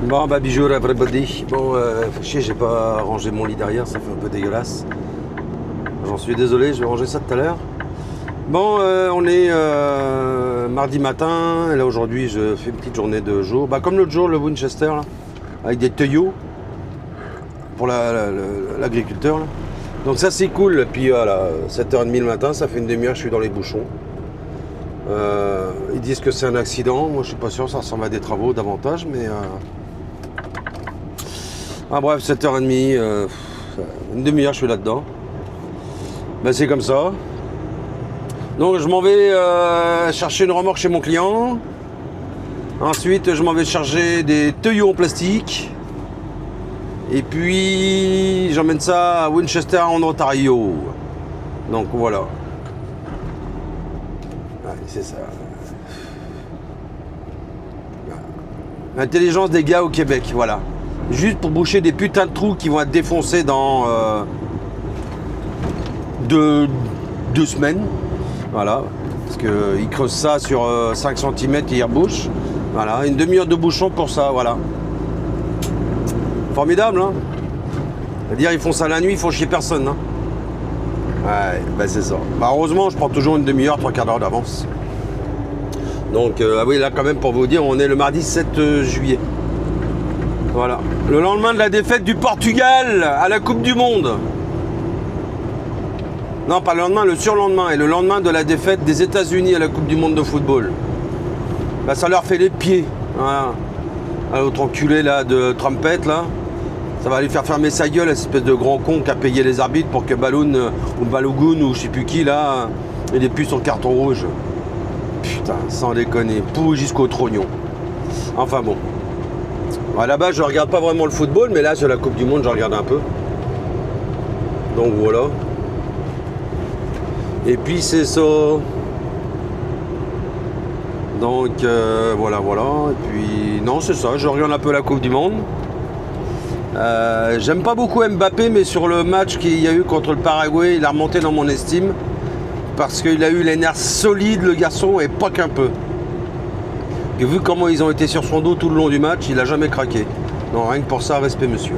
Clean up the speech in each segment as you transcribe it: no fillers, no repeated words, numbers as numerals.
Bon bah bijou everybody. Bon fait chier, j'ai pas rangé mon lit derrière, ça fait un peu dégueulasse. J'en suis désolé, je vais ranger ça tout à l'heure. Bon on est mardi matin, et là aujourd'hui je fais une petite journée de jour. Bah comme l'autre jour le Winchester là, avec des tuyaux pour l'agriculteur là. Donc ça c'est cool, et puis voilà, 7h30 le matin, ça fait une demi-heure, je suis dans les bouchons. Ils disent que c'est un accident, moi je suis pas sûr, ça ressemble à des travaux davantage, mais ah bref, 7h30, une demi-heure je suis là-dedans. Ben c'est comme ça. Donc je m'en vais chercher une remorque chez mon client. Ensuite je m'en vais charger des tuyaux en plastique. Et puis j'emmène ça à Winchester en Ontario. Donc voilà. Ouais, c'est ça. L'intelligence des gars au Québec, voilà. Juste pour boucher des putains de trous qui vont être défoncés dans 2 semaines. Voilà. Parce qu'ils creusent ça sur 5 cm et ils rebouchent. Voilà. Une demi-heure de bouchon pour ça, voilà. Formidable, hein. C'est-à-dire ils font ça la nuit, ils font chier personne, hein. Ouais, ben c'est ça. Bah, heureusement, je prends toujours une demi-heure, 3/4 d'heure d'avance. Donc, ah oui, là quand même pour vous dire, on est le mardi 7 juillet. Voilà. Le lendemain de la défaite du Portugal à la Coupe du Monde. Non, pas le lendemain, le surlendemain. Et le lendemain de la défaite des États-Unis à la Coupe du Monde de football. Bah, ça leur fait les pieds. Voilà. À l'autre enculé là de Trumpette là. Ça va lui faire fermer sa gueule, cette espèce de grand con qui a payé les arbitres pour que Balloon ou Balogun ou je sais plus qui là, il ait plus son carton rouge. Putain, sans déconner, pou jusqu'au trognon. Enfin bon. À la base, je regarde pas vraiment le football, mais là, sur la Coupe du Monde, je regarde un peu. Donc voilà. Et puis c'est ça. Donc voilà. Et puis non, c'est ça. Je regarde un peu la Coupe du Monde. J'aime pas beaucoup Mbappé, mais sur le match qu'il y a eu contre le Paraguay, il a remonté dans mon estime. Parce qu'il a eu les nerfs solides, le garçon, et pas qu'un peu. Et vu comment ils ont été sur son dos tout le long du match, il a jamais craqué. Non, rien que pour ça, respect monsieur.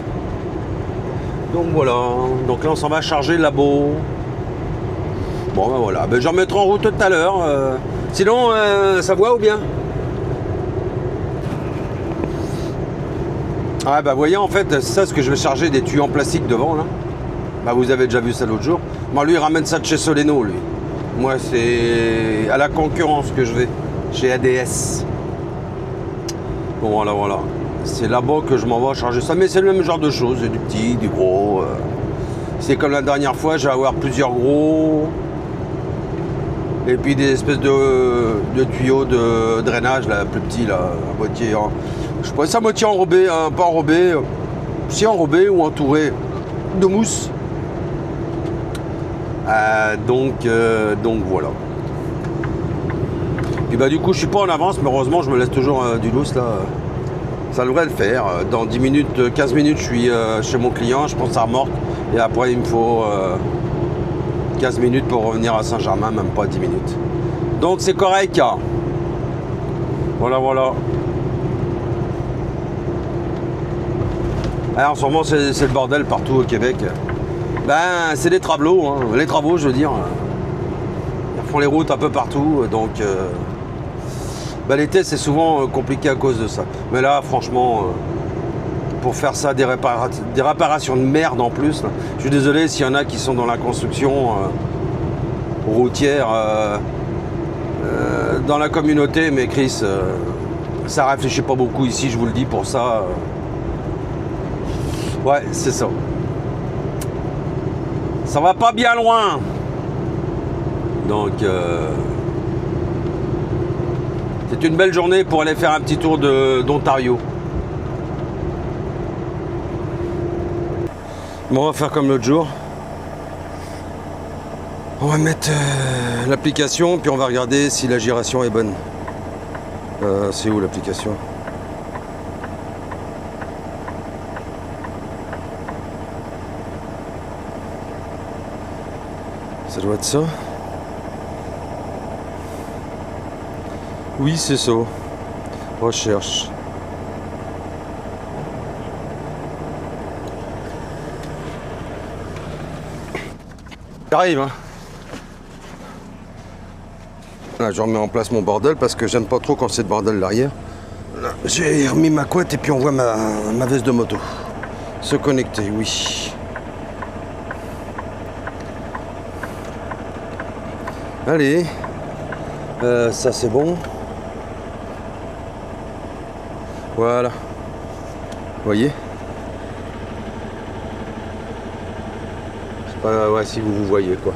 Donc voilà. Donc là, on s'en va charger le labo. Bon, ben voilà. Ben, je remettrai en route tout à l'heure. Sinon, ça voit ou bien? Ah bah voyez, en fait, c'est ça ce que je vais charger, des tuyaux en plastique devant, là. Bah vous avez déjà vu ça l'autre jour. Moi, lui, il ramène ça de chez Soleno, lui. Moi, c'est à la concurrence que je vais, chez ADS. Bon, voilà. C'est là-bas que je m'en vais charger ça. Mais c'est le même genre de choses, du petit, du gros. C'est comme la dernière fois, je vais avoir plusieurs gros. Et puis des espèces de tuyaux de drainage, là, plus petits, là, à moitié. Je pourrais ça à moitié enrobé, hein, pas enrobé, si enrobé ou entouré de mousse. Donc voilà. Puis bah du coup je suis pas en avance, mais heureusement je me laisse toujours du lousse là. Ça devrait le faire. Dans 10 minutes, 15 minutes je suis chez mon client, je prends sa remorque et après il me faut 15 minutes pour revenir à Saint-Germain, même pas 10 minutes. Donc c'est correct. Hein. Voilà. Alors, en ce moment c'est le bordel partout au Québec. Ben c'est des travaux, hein. Les travaux je veux dire. Ils font les routes un peu partout, donc ben, l'été c'est souvent compliqué à cause de ça. Mais là franchement, pour faire ça, des réparations de merde en plus, là. Je suis désolé s'il y en a qui sont dans la construction routière dans la communauté, mais Chris, ça réfléchit pas beaucoup ici, je vous le dis pour ça. Ouais, c'est ça. Ça va pas bien loin. Donc, c'est une belle journée pour aller faire un petit tour d'Ontario. Bon, on va faire comme l'autre jour. On va mettre l'application, puis on va regarder si la giration est bonne. C'est où l'application? Ça doit être ça. Oui, c'est ça. Recherche. J'arrive, hein. Là, je remets en place mon bordel parce que j'aime pas trop quand c'est de bordel l'arrière. J'ai remis ma couette et puis on voit ma veste de moto. Se connecter, oui. Allez. Ça c'est bon. Voilà. Vous voyez? C'est pas... Ouais, si vous voyez quoi.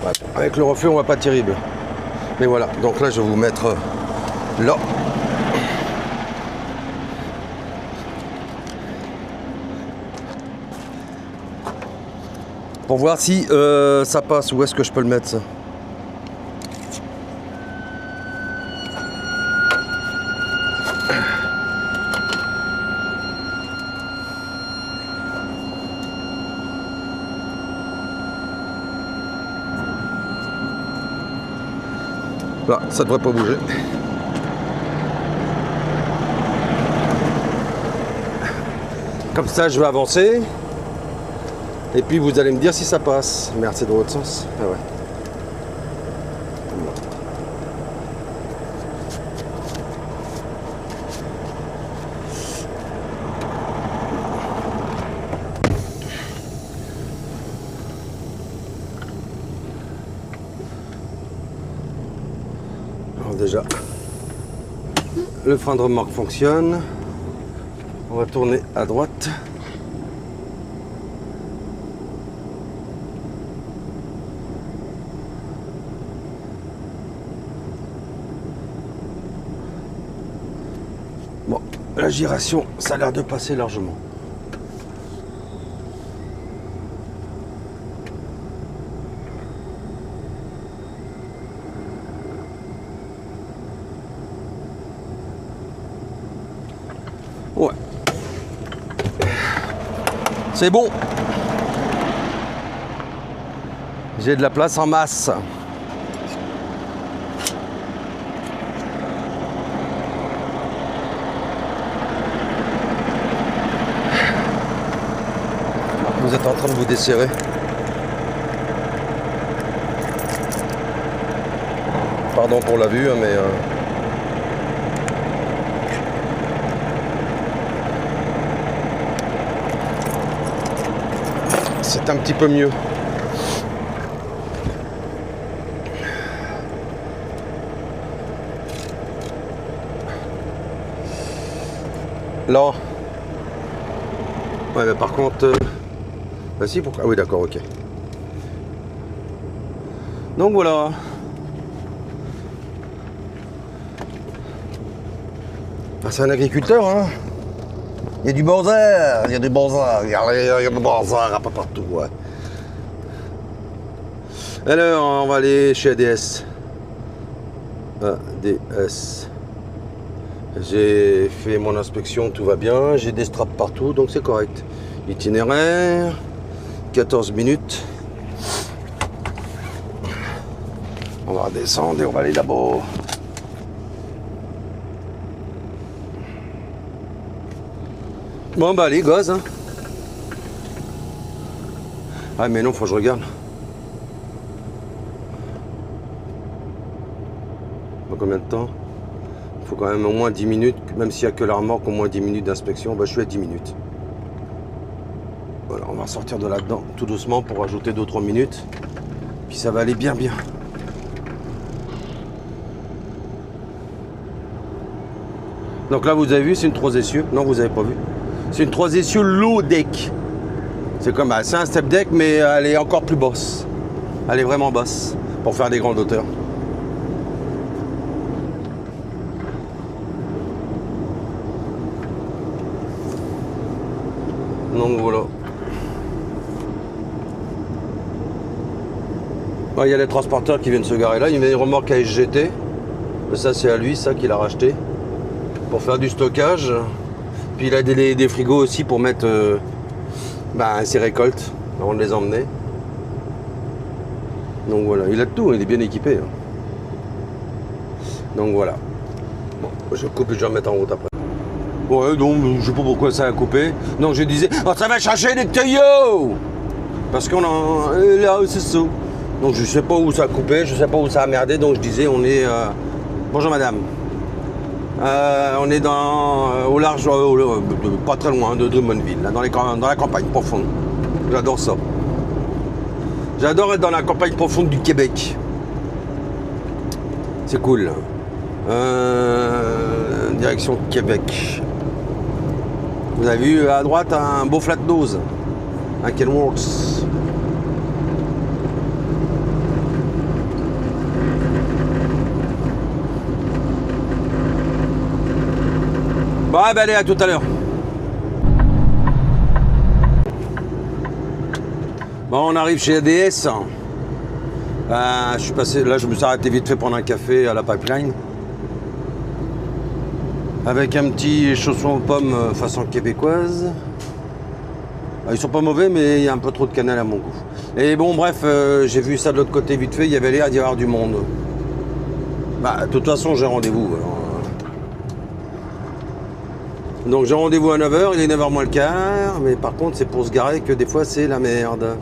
Ouais, avec le reflet, on va pas terrible. Mais voilà. Donc là, je vais vous mettre là. Pour voir si ça passe. Où est-ce que je peux le mettre, ça? Là, ça devrait pas bouger. Comme ça, je vais avancer. Et puis, vous allez me dire si ça passe. Merde, c'est dans l'autre sens. Ah ouais. Alors déjà, le frein de remorque fonctionne. On va tourner à droite. Bon, la giration, ça a l'air de passer largement. Ouais. C'est bon. J'ai de la place en masse. Vous êtes en train de vous desserrer. Pardon pour la vue, hein, mais... c'est un petit peu mieux. Là. Ouais, mais par contre... Bah si, pourquoi? Ah oui, d'accord, ok. Donc voilà. Ah, c'est un agriculteur, hein. Il y a du bazar, il y a du bazar, il y a du bazar un peu partout, ouais. Alors, on va aller chez ADS. ADS. J'ai fait mon inspection, tout va bien. J'ai des straps partout, donc c'est correct. Itinéraire, 14 minutes. On va redescendre et on va aller là-bas. Bon bah allez, gaz, hein. Ah mais non, faut que je regarde. Combien de temps? Il faut quand même au moins 10 minutes, même s'il n'y a que la remorque, au moins 10 minutes d'inspection. Bah, je suis à 10 minutes. Voilà, on va sortir de là-dedans tout doucement pour rajouter 2-3 minutes. Puis ça va aller bien. Donc là, vous avez vu, c'est une 3 essieux. Non, vous n'avez pas vu. C'est une 3 essieux low deck. C'est comme c'est un step deck, mais elle est encore plus basse. Elle est vraiment basse pour faire des grandes hauteurs. Donc voilà. Ouais, il y a les transporteurs qui viennent se garer là. Il y a une remorque à SGT. Ça, c'est à lui, ça, qu'il a racheté. Pour faire du stockage. Puis il a des frigos aussi pour mettre ses récoltes avant de les emmener. Donc voilà, il a de tout, il est bien équipé. Hein. Donc voilà. Bon, je coupe et je vais remettre en route après. Ouais, donc je sais pas pourquoi ça a coupé. Donc je disais, oh, ça va chercher des tuyaux. Parce qu'on a... là, c'est ça. Donc je sais pas où ça a coupé, je sais pas où ça a merdé. Donc je disais, on est... bonjour madame. On est au large, pas très loin de Drummondville, là, dans la campagne profonde. J'adore ça. J'adore être dans la campagne profonde du Québec. C'est cool. Direction Québec. Vous avez vu à droite un beau flat nose. Un Kenworth. Bon, allez, à tout à l'heure. Bon, on arrive chez ADS. Je suis passé, là je me suis arrêté vite fait prendre un café à la pipeline. Avec un petit chausson aux pommes façon québécoise. Ils sont pas mauvais, mais il y a un peu trop de cannelle à mon goût. Et bon, bref, j'ai vu ça de l'autre côté vite fait, il y avait l'air d'y avoir du monde. De toute façon, j'ai rendez-vous. Donc j'ai rendez-vous à 9h, il est 9h moins le quart, mais par contre c'est pour se garer que des fois c'est la merde.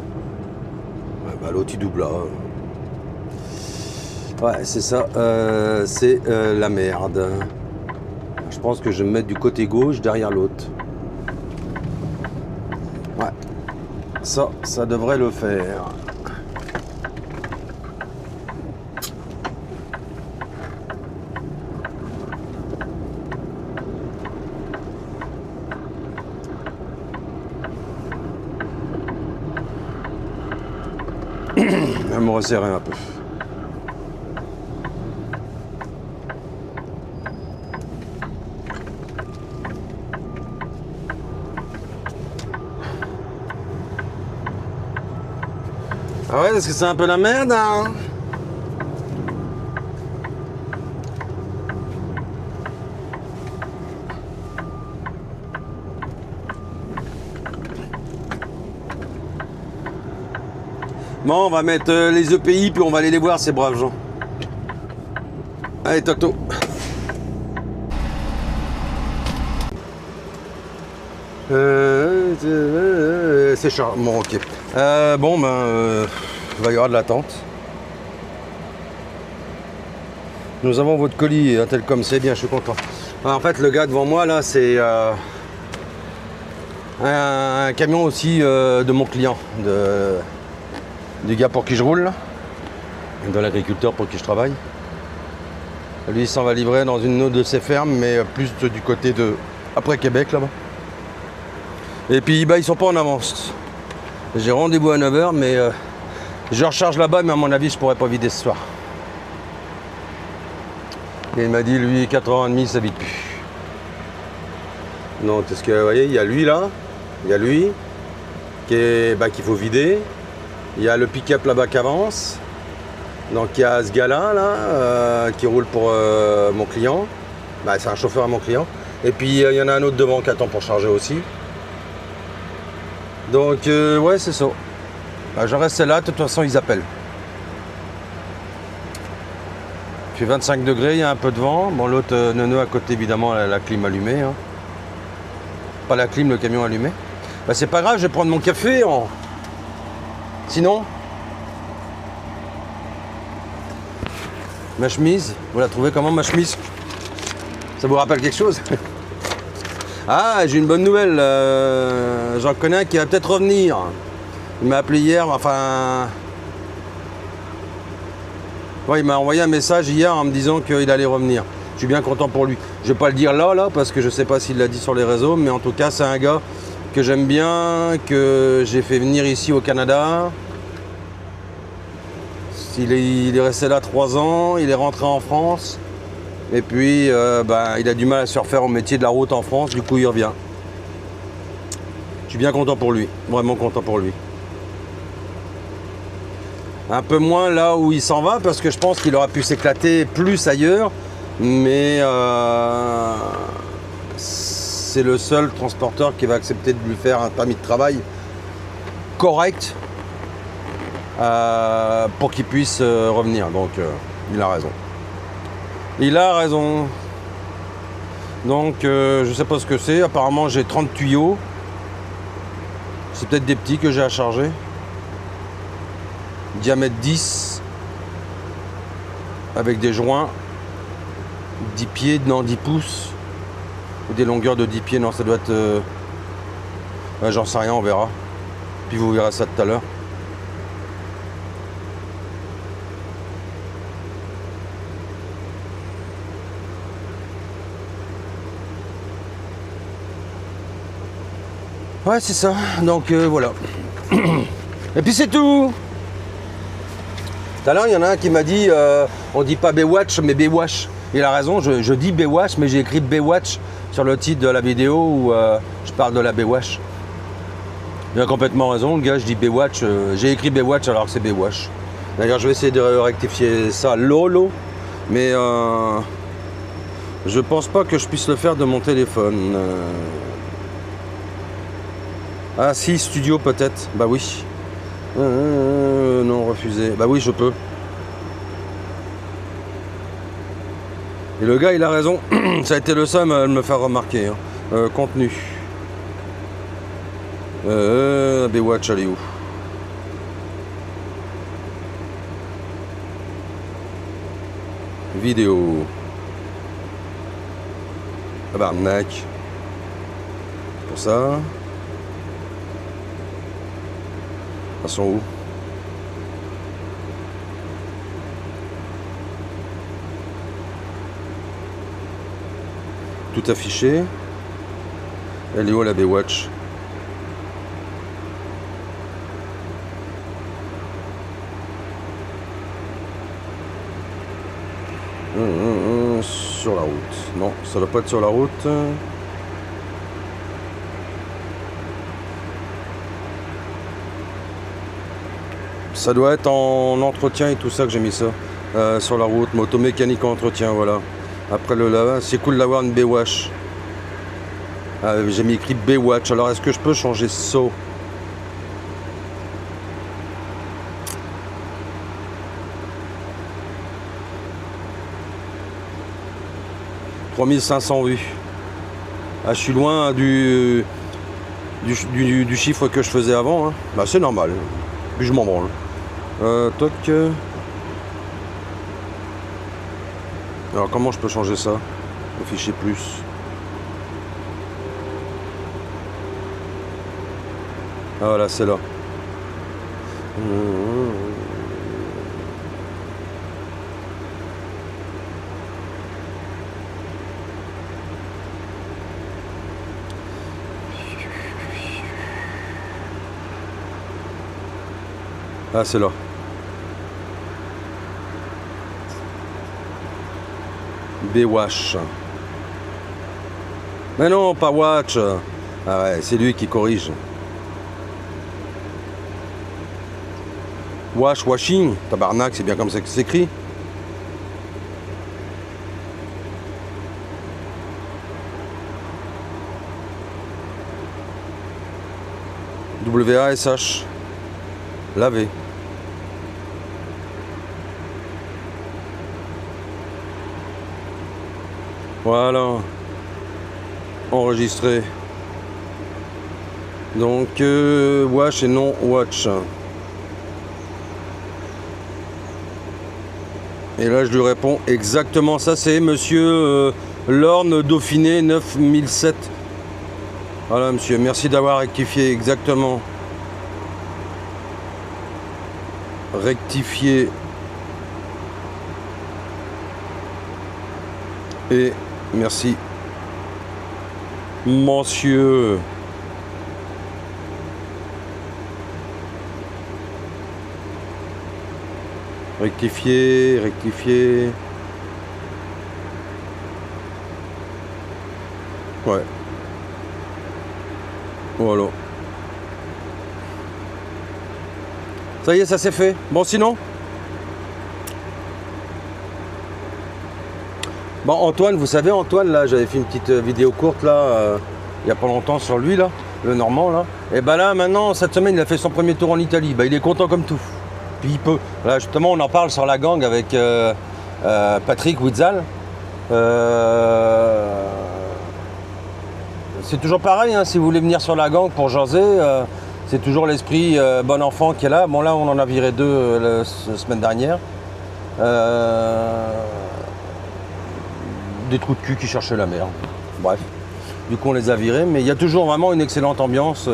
L'autre il double là. Ouais, c'est ça, c'est la merde. Je pense que je vais me mettre du côté gauche derrière l'autre. Ouais, ça devrait le faire. Je vais me resserrer un peu. Ah ouais, est-ce que c'est un peu la merde, hein? Bon, on va mettre les EPI, puis on va aller les voir, ces braves gens. Allez, Toto. C'est cher. Bon, ok. Il va y avoir de l'attente. Nous avons votre colis, tel comme c'est bien, je suis content. En fait, le gars devant moi, là, c'est un camion aussi de mon client, du gars pour qui je roule, là, de l'agriculteur pour qui je travaille. Lui, il s'en va livrer dans une autre de ses fermes, mais plus du côté de... après Québec, là-bas. Et puis, ils sont pas en avance. J'ai rendez-vous à 9h, mais je recharge là-bas, mais à mon avis, je pourrais pas vider ce soir. Et il m'a dit, lui, 4h30, ça vide plus. Donc, est-ce que vous voyez, il y a lui, là. Il y a lui, qu'il faut vider. Il y a le pick-up là-bas qui avance. Donc il y a ce gars-là là, qui roule pour mon client. C'est un chauffeur à mon client. Et puis il y en a un autre devant qui attend pour charger aussi. Donc ouais, c'est ça. Je reste là, de toute façon ils appellent. Il fait 25 degrés, il y a un peu de vent. Bon, l'autre neuneu à côté, évidemment, la clim allumée. Hein. Pas la clim, le camion allumé. C'est pas grave, je vais prendre mon café. Sinon, ma chemise, vous la trouvez comment ma chemise? Ça vous rappelle quelque chose? Ah, j'ai une bonne nouvelle. J'en connais un qui va peut-être revenir. Il m'a appelé hier, ouais, il m'a envoyé un message hier en me disant qu'il allait revenir. Je suis bien content pour lui. Je vais pas le dire là, parce que je sais pas s'il l'a dit sur les réseaux, mais en tout cas, c'est un gars que j'aime bien, que j'ai fait venir ici au Canada. Il est resté là 3 ans, il est rentré en France. Et puis, il a du mal à se refaire au métier de la route en France, du coup, il revient. Je suis bien content pour lui, vraiment content pour lui. Un peu moins là où il s'en va parce que je pense qu'il aurait pu s'éclater plus ailleurs. Mais c'est le seul transporteur qui va accepter de lui faire un permis de travail correct pour qu'il puisse revenir. Donc il a raison. Il a raison. Donc je sais pas ce que c'est. Apparemment j'ai 30 tuyaux. C'est peut-être des petits que j'ai à charger. Diamètre 10. Avec des joints. 10 pieds, non 10 pouces. Ou des longueurs de 10 pieds. Non, ça doit être... ouais, j'en sais rien, on verra. Puis vous verrez ça tout à l'heure. Ouais, c'est ça. Donc voilà. Et puis c'est tout. Tout à l'heure, il y en a un qui m'a dit on dit pas Baywatch, mais Baywatch. Il a raison, je dis Baywatch, mais j'ai écrit Baywatch sur le titre de la vidéo où je parle de la Baywatch. Il a complètement raison, le gars, je dis Baywatch. J'ai écrit Baywatch alors que c'est Baywatch. D'ailleurs, je vais essayer de rectifier ça, Lolo. Mais je pense pas que je puisse le faire de mon téléphone. Ah si, studio peut-être. Bah oui. Non, refusé. Bah oui, je peux. Et le gars, il a raison. Ça a été le seul à me faire remarquer. Hein. Contenu. Baywatch, allez où? Vidéo. Tabarnak. Pour ça. Elles sont où? Tout affiché. Elle est où la Baywatch? Sur la route. Non, ça doit pas être sur la route. Ça doit être en entretien et tout ça que j'ai mis ça. Sur la route, motomécanique en entretien, voilà. Après le lava, c'est cool d'avoir une Baywatch. J'ai mis écrit Baywatch. Alors est-ce que je peux changer ça? « 3500 vues. » Ah, je suis loin du chiffre que je faisais avant. Hein. Bah, c'est normal. Puis je m'en branle. Toc. Alors comment je peux changer ça? Afficher plus. Ah voilà, c'est là. Ah, c'est là. Baywatch. Mais non, pas Watch. Ah ouais, c'est lui qui corrige. Washing. Tabarnak, c'est bien comme ça que c'est écrit. WASH. Laver. Voilà. Enregistré. Donc, wash et non watch. Et là, je lui réponds exactement ça. C'est monsieur Lorne Dauphiné 9007. Voilà, monsieur. Merci d'avoir rectifié exactement. Rectifié. Et merci. Monsieur. Rectifier, rectifier. Ouais. Voilà. Ça y est, ça c'est fait. Bon, sinon. Bon, Antoine, vous savez, Antoine, là, j'avais fait une petite vidéo courte, là, il n'y a pas longtemps sur lui, là, le Normand, là. Et ben là, maintenant, cette semaine, il a fait son premier tour en Italie. Ben, il est content comme tout. Puis il peut. Là, justement, on en parle sur la gang avec Patrick Witzal. C'est toujours pareil, hein, si vous voulez venir sur la gang pour jaser, c'est toujours l'esprit bon enfant qui est là. Bon, là, on en a viré 2 la semaine dernière. Des trous de cul qui cherchaient la merde. Bref, du coup on les a virés, mais il y a toujours vraiment une excellente ambiance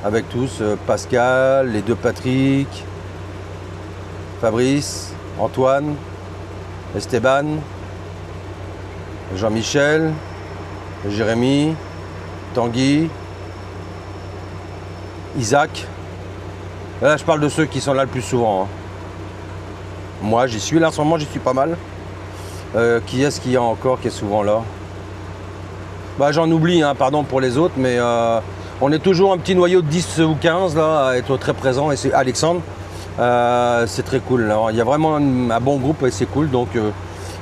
avec tous, Pascal, les 2 Patrick, Fabrice, Antoine, Esteban, Jean-Michel, Jérémy, Tanguy, Isaac. Là je parle de ceux qui sont là le plus souvent, hein. Moi j'y suis, là en ce moment j'y suis pas mal. Qui est-ce qu'il y a encore qui est souvent là? Bah, j'en oublie, hein, pardon pour les autres, mais on est toujours un petit noyau de 10 ou 15 là, à être très présent. Et c'est Alexandre, c'est très cool. Alors, il y a vraiment un bon groupe et c'est cool. Donc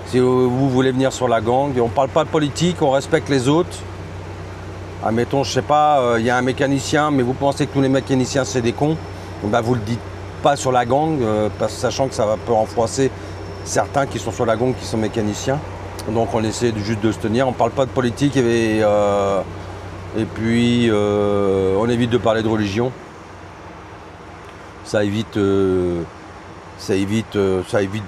si vous voulez venir sur la gang, on parle pas de politique, on respecte les autres. Admettons, je sais pas, il y a un mécanicien, mais vous pensez que tous les mécaniciens c'est des cons, bah, vous le dites pas sur la gang, sachant que ça peut en froisser certains qui sont sur la gang qui sont mécaniciens. Donc on essaie juste de se tenir, on parle pas de politique et puis on évite de parler de religion. Ça évite des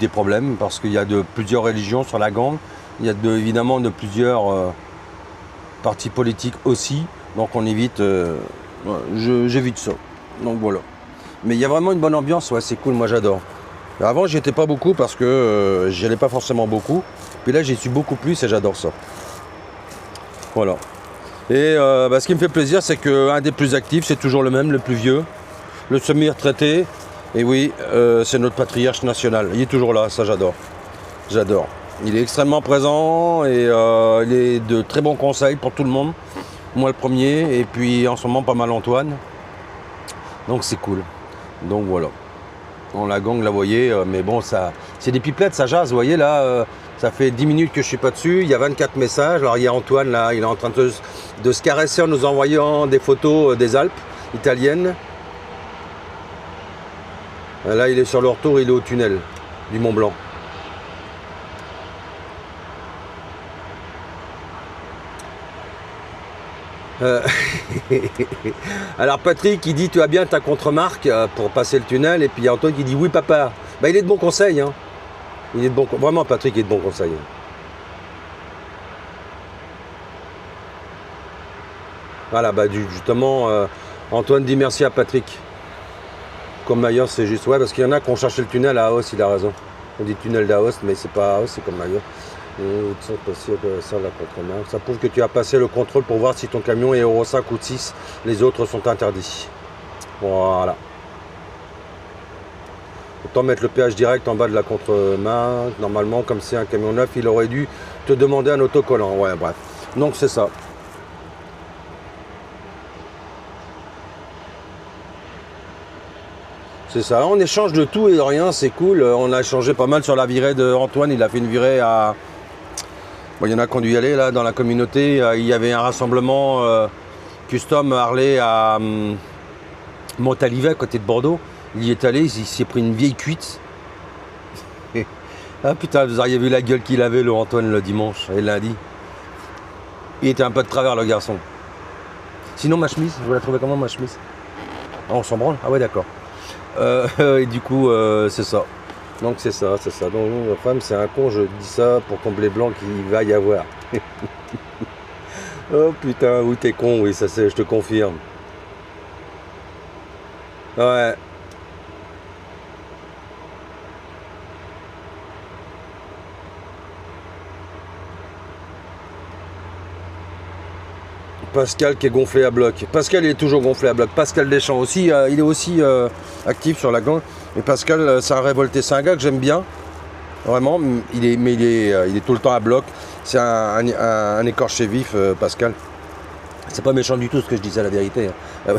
problèmes parce qu'il y a plusieurs religions sur la gang. Il y a évidemment de plusieurs partis politiques aussi. Donc on évite, j'évite ça. Donc voilà. Mais il y a vraiment une bonne ambiance, ouais, c'est cool, moi j'adore. Avant, j'y étais pas beaucoup parce que j'y allais pas forcément beaucoup. Puis là, j'y suis beaucoup plus et j'adore ça. Voilà. Et ce qui me fait plaisir, c'est qu'un des plus actifs, c'est toujours le même, le plus vieux, le semi-retraité. Et oui, c'est notre patriarche national. Il est toujours là, ça j'adore. J'adore. Il est extrêmement présent et il est de très bons conseils pour tout le monde. Moi le premier, et puis en ce moment pas mal Antoine. Donc c'est cool. Donc voilà. On la gang, là, vous voyez, mais bon, ça, c'est des pipelettes, ça jase, vous voyez, là, ça fait 10 minutes que je suis pas dessus, il y a 24 messages, alors il y a Antoine, là, il est en train de se caresser en nous envoyant des photos des Alpes italiennes. Là, il est sur le retour, il est au tunnel du Mont Blanc. Alors Patrick il dit tu as bien ta contre-marque pour passer le tunnel, et puis il y a Antoine qui dit oui papa. Bah, il est de bon conseil, hein. Il est de bon, vraiment Patrick est de bon conseil. Voilà, bah justement Antoine dit merci à Patrick. Comme Mayos, c'est juste, ouais, parce qu'il y en a qui ont cherché le tunnel à Aos, il a raison. On dit tunnel d'Aos, mais c'est pas Aos, c'est comme Mayos. Ça prouve que tu as passé le contrôle pour voir si ton camion est Euro 5 ou 6. Les autres sont interdits. Voilà. Autant mettre le péage direct en bas de la contre-main. Normalement, comme c'est un camion neuf, il aurait dû te demander un autocollant. Ouais, bref. Donc c'est ça. C'est ça. On échange de tout et de rien, c'est cool. On a échangé pas mal sur la virée de Antoine. Il a fait une virée à... Bon, il y en a qui ont dû y aller là dans la communauté. Il y avait un rassemblement custom Harley à Montalivet, à côté de Bordeaux. Il y est allé, il s'est pris une vieille cuite. Ah putain, vous auriez vu la gueule qu'il avait, le Antoine, le dimanche et lundi. Il était un peu de travers, le garçon. Sinon, ma chemise, vous la trouvez comment, ma chemise? Ah, on s'en branle? Ah ouais, d'accord. Et du coup, c'est ça. Donc c'est ça. Donc ma femme, c'est un con, je dis ça pour combler blanc qu'il va y avoir. Oh putain, oui t'es con, oui, ça c'est, je te confirme. Ouais. Pascal qui est gonflé à bloc. Pascal il est toujours gonflé à bloc. Pascal Deschamps aussi, il est aussi actif sur la gang. Et Pascal, c'est un révolté, c'est un gars que j'aime bien. Vraiment, il est tout le temps à bloc. C'est un écorché vif, Pascal. C'est pas méchant du tout ce que je dis, c'est la vérité. Hein.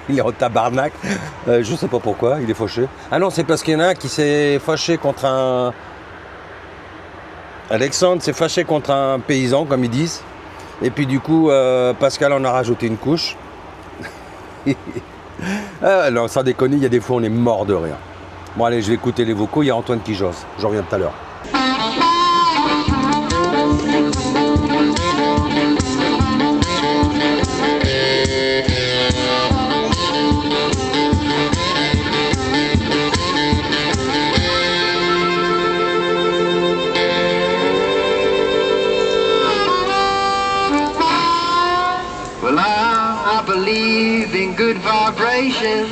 Il est en tabarnak. Je sais pas pourquoi, il est fâché. Ah non, c'est parce qu'il y en a un qui s'est fâché contre un... Alexandre s'est fâché contre un paysan, comme ils disent. Et puis du coup, Pascal en a rajouté une couche. Ah, non, sans déconner, il y a des fois on est mort de rire. Bon allez, je vais écouter les vocaux, il y a Antoine qui jase. Je reviens tout à l'heure. Well, I believe in good vibrations.